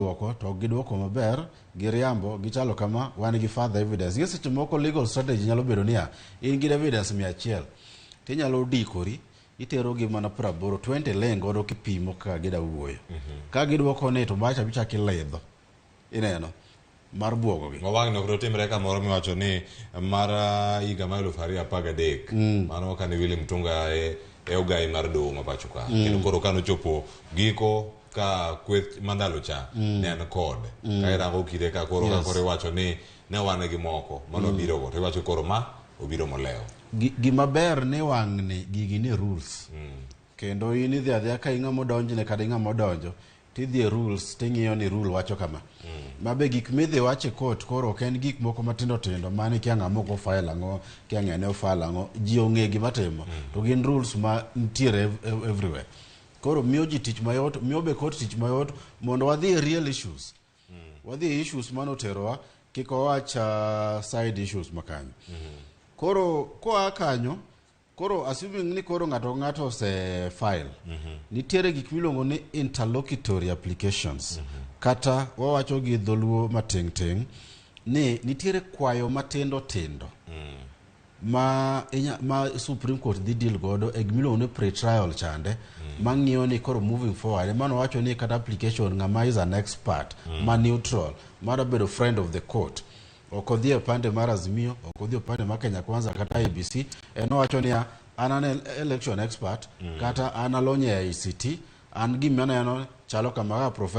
duoko to giduoko maber giriambo gichalo kama wan gi further evidence. Yes, moko legal strategy nyalo bedo niya in gi evidence 100 tinyalo dikori itero gi mana 80 lengo godo kipimo ka gida wuoyo. Ka giduoko ne to bacha bicha kiledho ineno mar buogo gi. Mawang no timre ka moro miwacho ni mar higa mar 2013 mano kane William Tunga e ogai mar doho ma pacho ka. Kendo koro kano chopo giko ka kweth mandalo cha ne an kod ka irango kide ka koro ka koro wacho ni ne wan gi moko mano biro go to wacho koro ma obiro moleo gima ber ne wang ni gigi ne rules kendo in idhi adhiya ka inga modonjne kada inga modonjo tidhi rules ting'iyo ni rule wacho kama mabe gik midhi wache court koro ken gik moko matindo tindo mani kia ng'a moko file ang'o kia ng'e ne file ang'o ji ong'e gima timo to gin rules ma ntiere everywhere. Koro miyo ji tich mayot, miyo be court tich mayot mondo wadhi real issues. Wadhi issues mano terowa kiko wacha side issues makanyo. Koro koa kanyo, koro assuming ni koro ng'ato se file. Nitiere gik miluongo ni interlocutory applications. Kata wawacho gi dholuo mateng' ni nitiere kwayo matindo tindo. Ma Supreme Court dhi deal godo e gimiluongo ni pre-trial chande mang'iyo ni koro moving forward mano wacho ni kata application ng'ama is an expert ma neutral mara bedo friend of the court okodhi e pande mar Azimio okodhi e pande mar Kenya Kwanza kata ABC eno wacho ni an election expert kata an alonye ICT an gima neno chalo kama professor